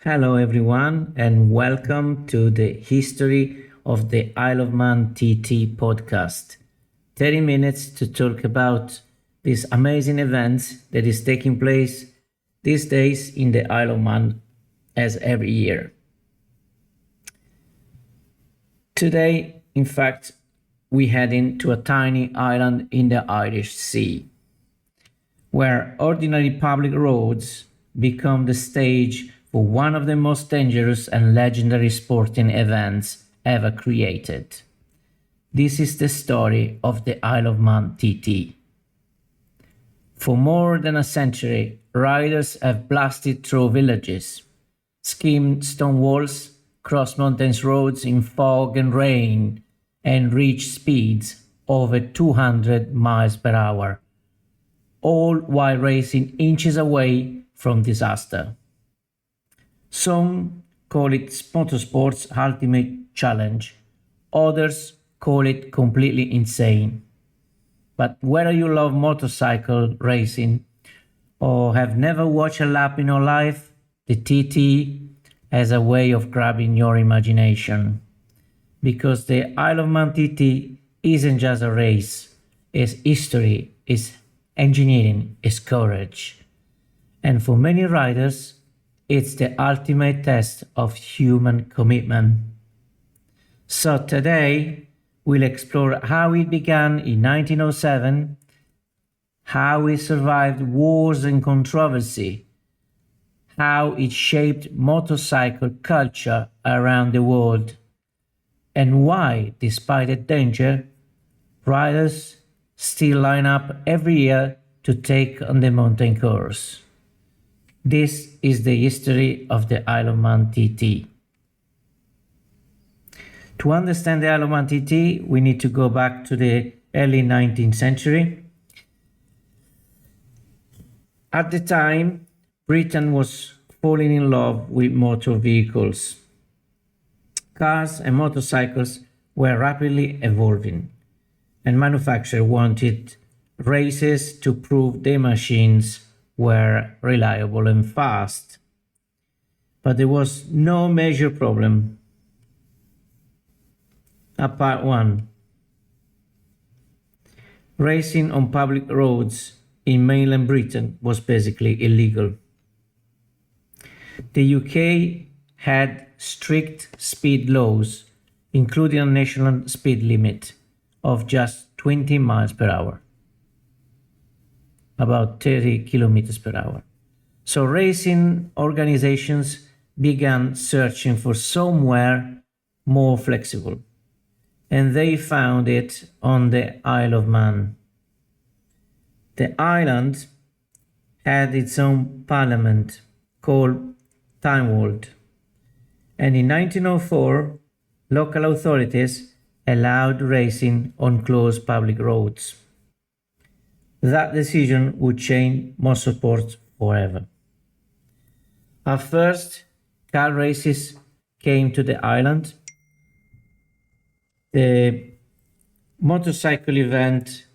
Hello, everyone, and welcome to the History of the IoM TT podcast. 30 minutes to talk about this amazing event that is taking place these days in the Isle of Man as every year. Today, in fact, we head into a tiny island in the Irish Sea, where ordinary public roads become the stage for one of the most dangerous and legendary sporting events ever created. This is the story of the Isle of Man TT. For more than a century, riders have blasted through villages, skimmed stone walls, crossed mountains roads in fog and rain, and reached speeds over 200 miles per hour, all while racing inches away from disaster. Some call it motorsport's ultimate challenge. Others call it completely insane. But whether you love motorcycle racing or have never watched a lap in your life, the TT has a way of grabbing your imagination. Because the Isle of Man TT isn't just a race, it's history, it's engineering, it's courage. And for many riders, it's the ultimate test of human commitment. So today, we'll explore how it began in 1907, how it survived wars and controversy, how it shaped motorcycle culture around the world, and why, despite the danger, riders still line up every year to take on the mountain course. This is the history of the Isle of Man TT. To understand the Isle of Man TT, we need to go back to the early 19th century. At the time, Britain was falling in love with motor vehicles. Cars and motorcycles were rapidly evolving, and manufacturers wanted races to prove their machines were reliable and fast. But there was no major problem apart one. Racing on public roads in mainland Britain was basically illegal. The UK had strict speed laws, including a national speed limit of just 20 miles per hour. About 30 kilometers per hour. So racing organizations began searching for somewhere more flexible, and they found it on the Isle of Man. The island had its own parliament called Tynwald, and in 1904, local authorities allowed racing on closed public roads. That decision would change motorsport forever. At first, car races came to the island. The motorcycle event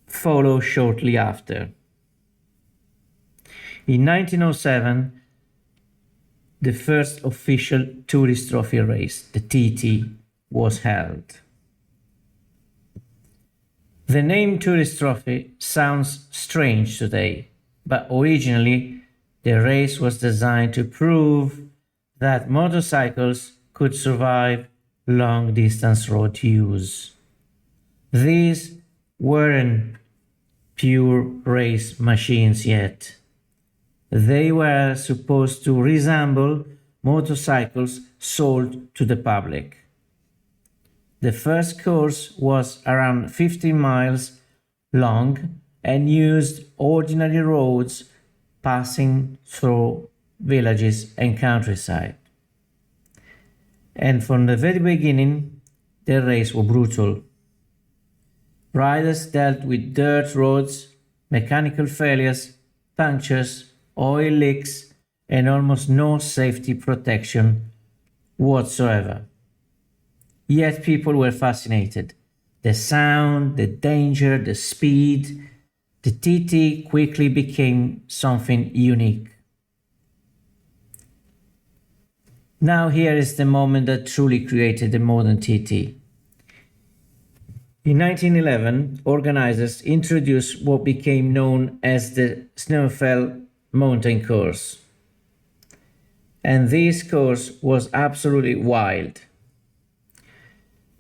followed shortly after. In 1907, the first official tourist trophy race, the TT, was held. The name Tourist Trophy sounds strange today, but originally the race was designed to prove that motorcycles could survive long-distance road use. These weren't pure race machines yet. They were supposed to resemble motorcycles sold to the public. The first course was around 15 miles long and used ordinary roads passing through villages and countryside. And from the very beginning, the race was brutal. Riders dealt with dirt roads, mechanical failures, punctures, oil leaks, and almost no safety protection whatsoever. Yet people were fascinated. The sound, the danger, the speed. The TT quickly became something unique. Now here is the moment that truly created the modern TT. In 1911, organizers introduced what became known as the Snowfell mountain course. And this course was absolutely wild.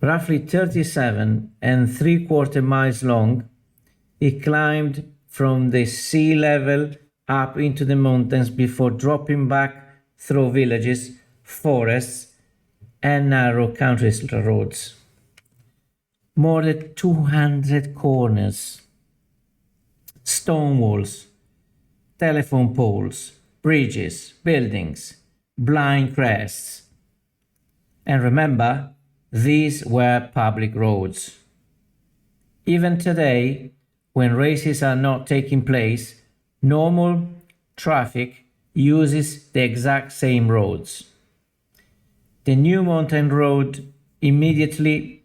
Roughly 37 and 3/4 miles long, it climbed from the sea level up into the mountains before dropping back through villages, forests, and narrow country roads. More than 200 corners, stone walls, telephone poles, bridges, buildings, blind crests. And remember, these were public roads. Even today, when races are not taking place, normal traffic uses the exact same roads. The new mountain road immediately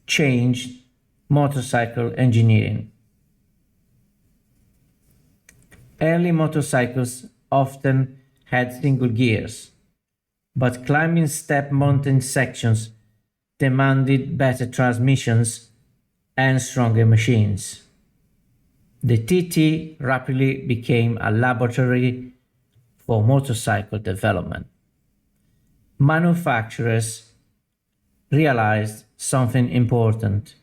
changed motorcycle engineering. Early motorcycles often had single gears, but climbing steep mountain sections demanded better transmissions and stronger machines. The TT rapidly became a laboratory for motorcycle development. Manufacturers realized something important.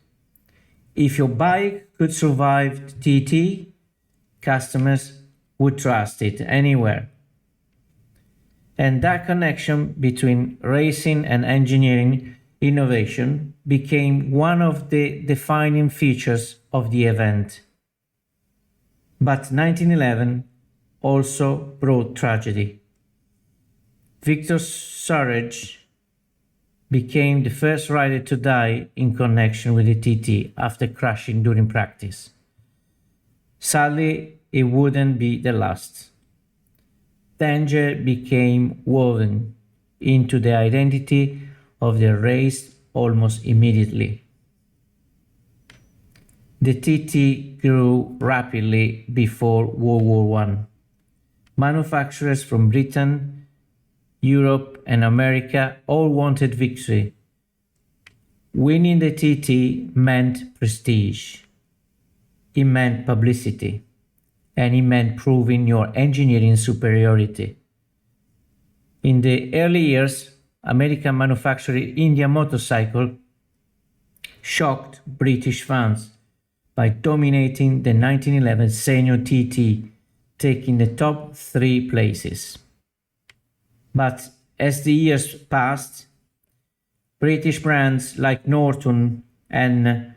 If your bike could survive TT, customers would trust it anywhere. And that connection between racing and engineering innovation became one of the defining features of the event. But 1911 also brought tragedy. Victor Surridge became the first rider to die in connection with the TT after crashing during practice. Sadly, it wouldn't be the last. Danger became woven into the identity of the race almost immediately. The TT grew rapidly before World War I. Manufacturers from Britain, Europe, and America all wanted victory. Winning the TT meant prestige. It meant publicity. And it meant proving your engineering superiority. In the early years, American manufacturer India Motorcycle shocked British fans by dominating the 1911 Senior TT, taking the top 3 places. But as the years passed, British brands like Norton and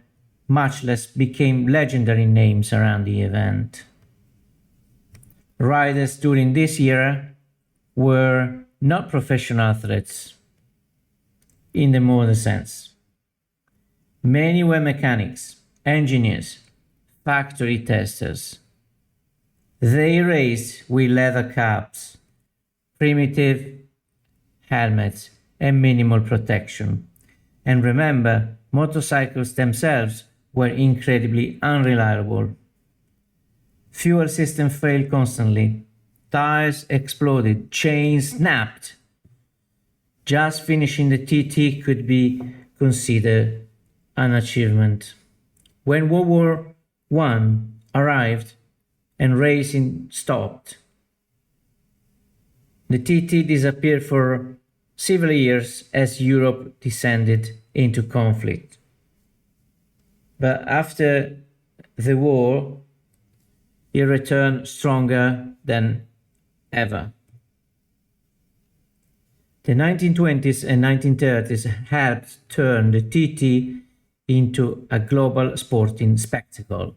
Matchless became legendary names around the event. Riders during this era were not professional athletes in the modern sense. Many were mechanics, engineers, factory testers. They raced with leather caps, primitive helmets, and minimal protection. And remember, motorcycles themselves were incredibly unreliable. Fuel system failed constantly. Tires exploded. Chains snapped. Just finishing the TT could be considered an achievement. When World War I arrived and racing stopped, the TT disappeared for several years as Europe descended into conflict. But after the war, it returned stronger than ever. The 1920s and 1930s helped turn the TT into a global sporting spectacle.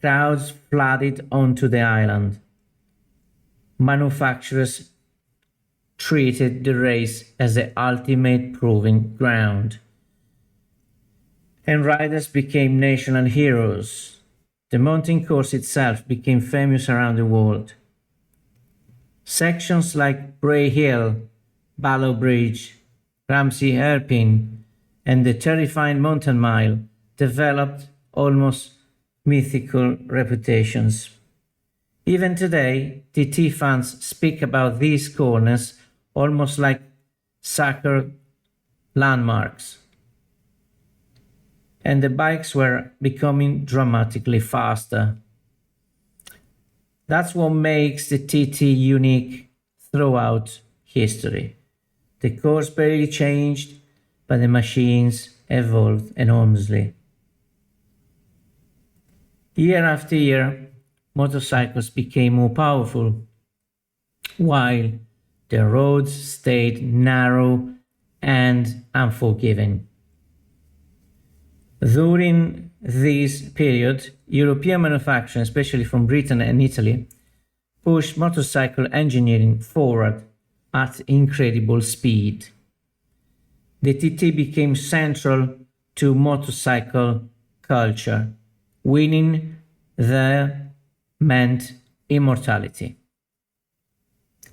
Crowds flooded onto the island. Manufacturers treated the race as the ultimate proving ground. And riders became national heroes. The mountain course itself became famous around the world. Sections like Bray Hill, Ballow Bridge, Ramsey Hairpin, and the terrifying Mountain Mile developed almost mythical reputations. Even today, TT fans speak about these corners almost like sacred landmarks. And the bikes were becoming dramatically faster. That's what makes the TT unique throughout history. The course barely changed, but the machines evolved enormously. Year after year, motorcycles became more powerful, while the roads stayed narrow and unforgiving. During this period, European manufacturing, especially from Britain and Italy, pushed motorcycle engineering forward at incredible speed. The TT became central to motorcycle culture. Winning there meant immortality.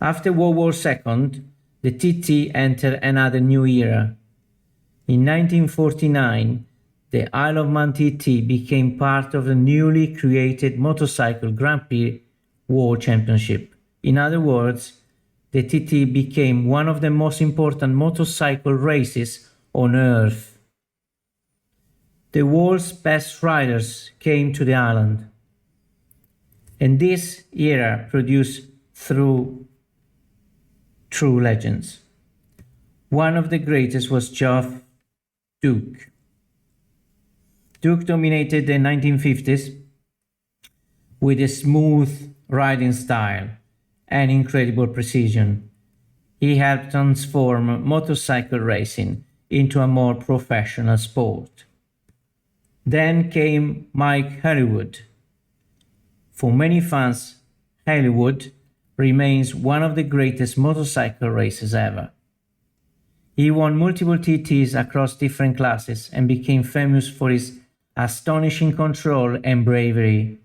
After World War II, the TT entered another new era. In 1949, the IoM TT became part of the newly created Motorcycle Grand Prix World Championship. In other words, the TT became one of the most important motorcycle races on Earth. The world's best riders came to the island, and this era produced true legends. One of the greatest was Geoff Duke. Duke dominated the 1950s with a smooth riding style and incredible precision. He helped transform motorcycle racing into a more professional sport. Then came Mike Hollywood. For many fans, Hollywood remains one of the greatest motorcycle racers ever. He won multiple TTs across different classes and became famous for his astonishing control and bravery.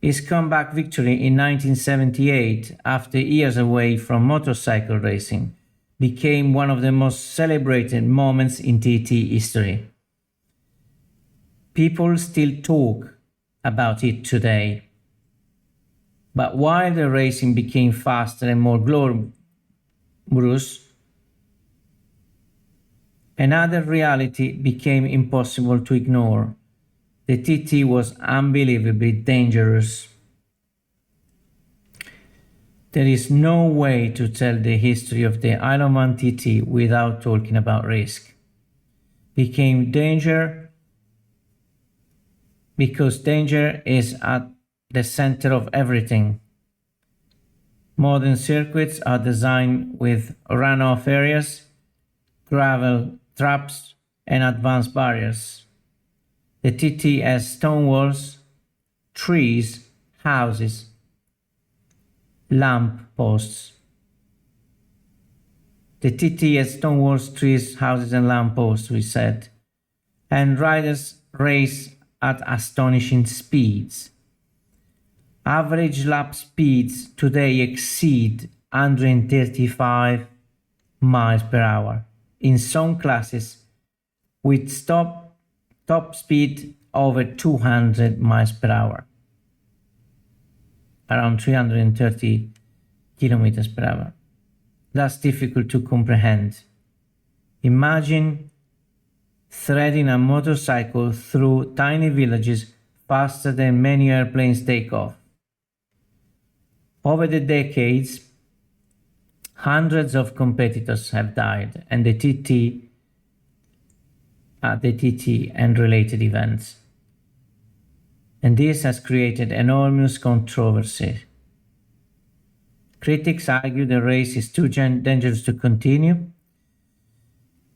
His comeback victory in 1978, after years away from motorcycle racing, became one of the most celebrated moments in TT history. People still talk about it today. But while the racing became faster and more glamorous, another reality became impossible to ignore. The TT was unbelievably dangerous. There is no way to tell the history of the IoM TT without talking about risk. Became danger because danger is at the center of everything. Modern circuits are designed with runoff areas, gravel traps, and advanced barriers. The TT has stone walls, trees, houses, lamp posts. The TT has stone walls, trees, houses, and lamp posts, we said. And riders race at astonishing speeds. Average lap speeds today exceed 135 miles per hour. In some classes, with top speed over 200 miles per hour, around 330 kilometers per hour. That's difficult to comprehend. Imagine threading a motorcycle through tiny villages faster than many airplanes take off. Over the decades, hundreds of competitors have died, and the TT and related events. And this has created enormous controversy. Critics argue the race is too dangerous to continue.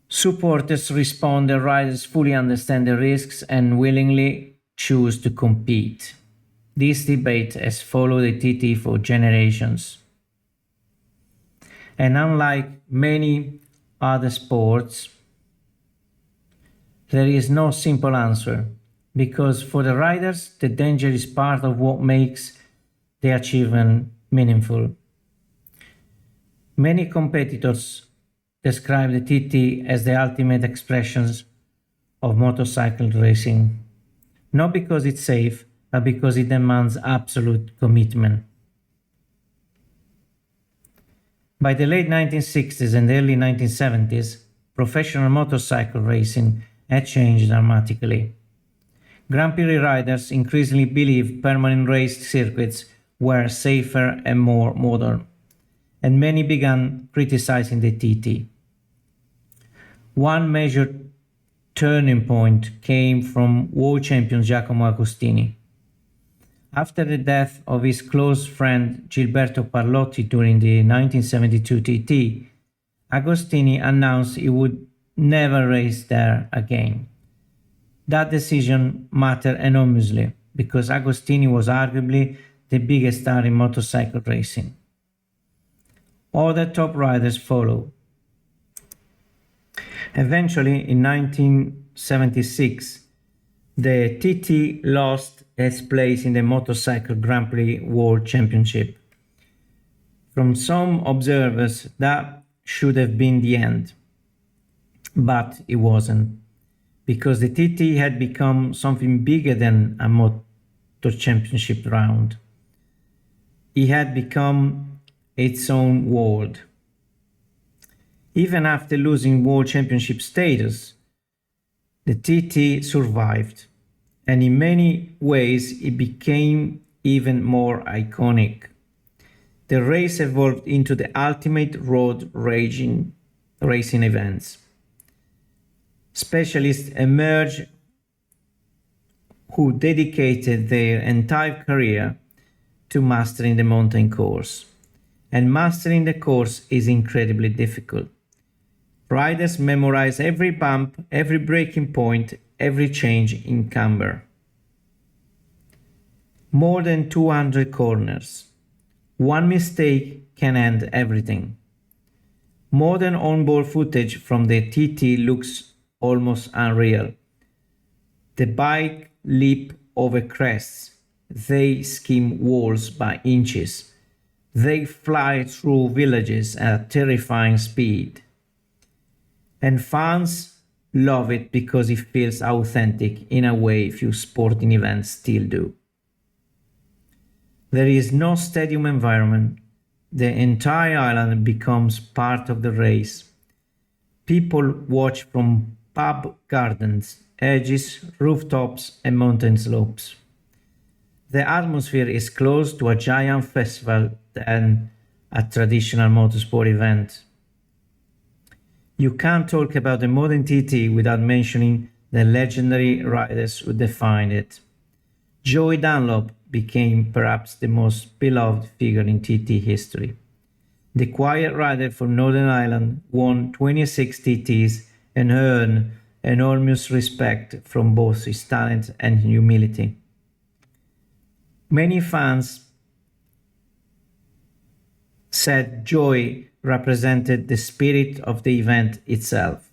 Supporters respond that riders fully understand the risks and willingly choose to compete. This debate has followed the TT for generations. And unlike many other sports, there is no simple answer, because for the riders, the danger is part of what makes the achievement meaningful. Many competitors describe the TT as the ultimate expressions of motorcycle racing, not because it's safe, but because it demands absolute commitment. By the late 1960s and early 1970s, professional motorcycle racing had changed dramatically. Grand Prix riders increasingly believed permanent race circuits were safer and more modern, and many began criticizing the TT. One major turning point came from world champion Giacomo Agostini. After the death of his close friend Gilberto Parlotti during the 1972 TT, Agostini announced he would never race there again. That decision mattered enormously because Agostini was arguably the biggest star in motorcycle racing. Other top riders followed. Eventually, in 1976, the TT lost its place in the Motorcycle Grand Prix World Championship. From some observers, that should have been the end, but it wasn't, because the TT had become something bigger than a motor championship round. It had become its own world. Even after losing world championship status, the TT survived, and in many ways it became even more iconic. The race evolved into the ultimate road racing events. Specialists emerged who dedicated their entire career to mastering the mountain course. And mastering the course is incredibly difficult. Riders memorize every bump, every braking point, every change in camber. More than 200 corners. One mistake can end everything. Modern onboard footage from the TT looks almost unreal. The bike leap over crests. They skim walls by inches. They fly through villages at terrifying speed. And fans love it because it feels authentic in a way few sporting events still do. There is no stadium environment. The entire island becomes part of the race. People watch from pub gardens, edges, rooftops, and mountain slopes. The atmosphere is close to a giant festival than a traditional motorsport event. You can't talk about the modern TT without mentioning the legendary riders who defined it. Joey Dunlop became perhaps the most beloved figure in TT history. The quiet rider from Northern Ireland won 26 TTs and earned enormous respect from both his talent and humility. Many fans said Joey represented the spirit of the event itself.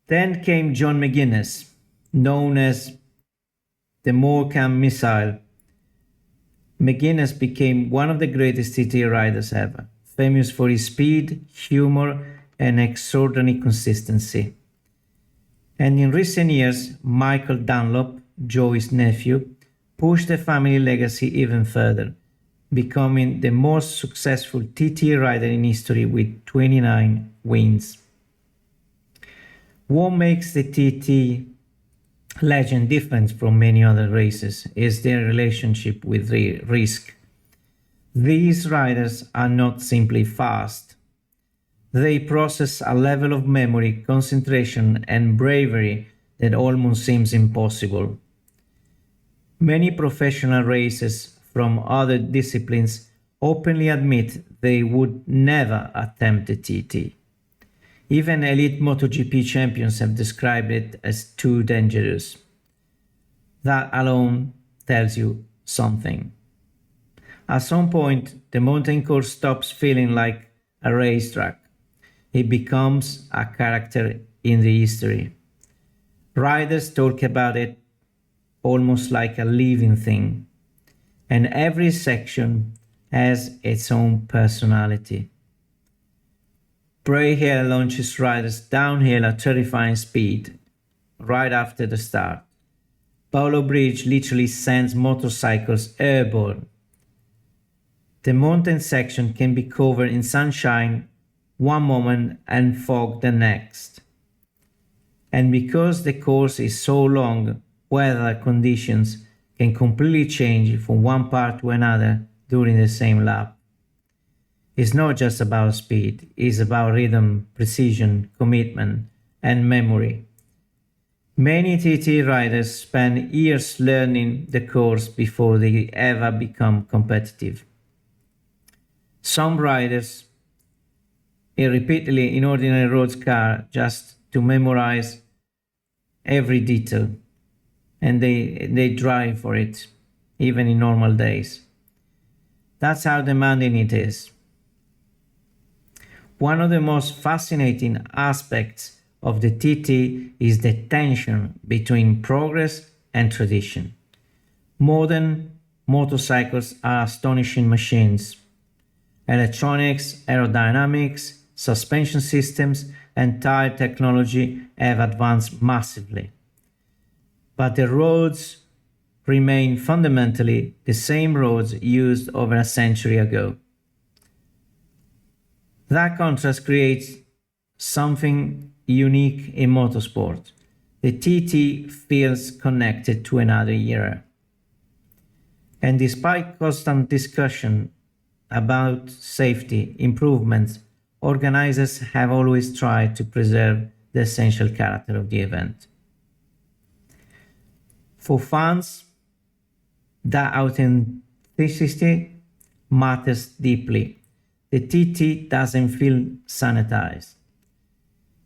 Then came John McGuinness, known as the Morecambe Missile. McGuinness became one of the greatest TT riders ever, famous for his speed, humor, and extraordinary consistency. And in recent years, Michael Dunlop, Joey's nephew, pushed the family legacy even further, becoming the most successful TT rider in history with 29 wins. What makes the TT legend different from many other races is their relationship with risk. These riders are not simply fast. They possess a level of memory, concentration, and bravery that almost seems impossible. Many professional racers from other disciplines openly admit they would never attempt the TT. Even elite MotoGP champions have described it as too dangerous. That alone tells you something. At some point, the mountain course stops feeling like a racetrack. It becomes a character in the history. Riders talk about it almost like a living thing, and every section has its own personality. Bray Hill launches riders downhill at terrifying speed right after the start. Paulo Bridge literally sends motorcycles airborne. The mountain section can be covered in sunshine one moment and fog the next. And because the course is so long, weather conditions can completely change from one part to another during the same lap. It's not just about speed, it's about rhythm, precision, commitment, and memory. Many TT riders spend years learning the course before they ever become competitive. Some riders repeatedly in ordinary road car just to memorize every detail, and they drive for it, even in normal days. That's how demanding it is. One of the most fascinating aspects of the TT is the tension between progress and tradition. Modern motorcycles are astonishing machines. Electronics, aerodynamics, suspension systems, and tire technology have advanced massively. But the roads remain fundamentally the same roads used over a century ago. That contrast creates something unique in motorsport. The TT feels connected to another era. And despite constant discussion about safety improvements, organizers have always tried to preserve the essential character of the event. For fans, that authenticity matters deeply. The TT doesn't feel sanitized.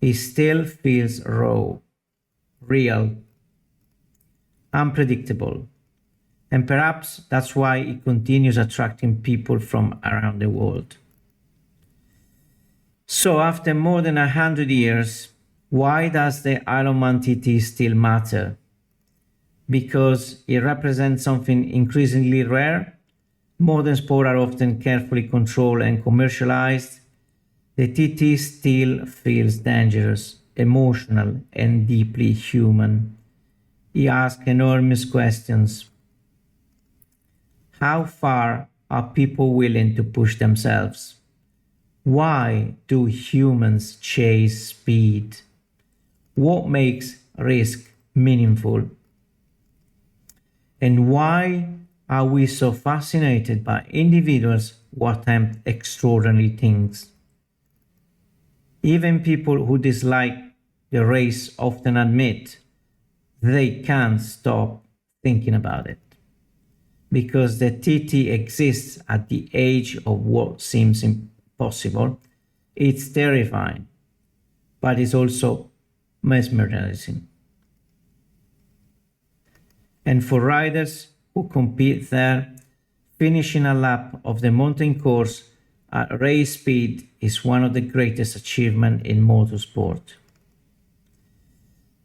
It still feels raw, real, unpredictable. And perhaps that's why it continues attracting people from around the world. So after more than 100 years, why does the IoM TT still matter? Because it represents something increasingly rare. Modern sports are often carefully controlled and commercialized. The TT still feels dangerous, emotional, and deeply human. He asks enormous questions. How far are people willing to push themselves? Why do humans chase speed? What makes risk meaningful? And why are we so fascinated by individuals who attempt extraordinary things? Even people who dislike the race often admit they can't stop thinking about it. Because the TT exists at the edge of what seems impossible, it's terrifying, but it's also mesmerizing. And for riders who compete there, finishing a lap of the mountain course at race speed is one of the greatest achievements in motorsport.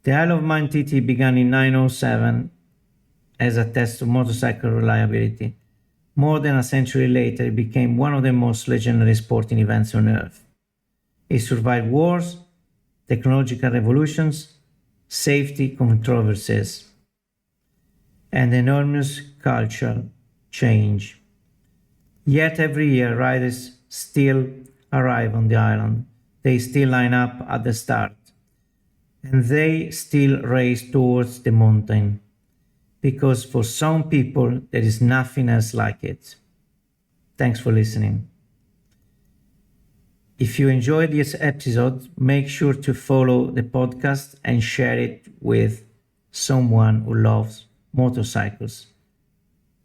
The Isle of Man TT began in 1907 as a test of motorcycle reliability. More than a century later, it became one of the most legendary sporting events on earth. It survived wars, technological revolutions, safety controversies, and enormous cultural change. Yet every year, riders still arrive on the island. They still line up at the start. And they still race towards the mountain. Because for some people, there is nothing else like it. Thanks for listening. If you enjoyed this episode, make sure to follow the podcast and share it with someone who loves motorcycles,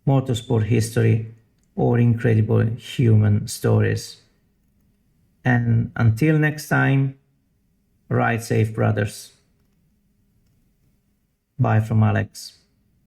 motorsport history, or incredible human stories. And until next time, ride safe, brothers. Bye from Alex.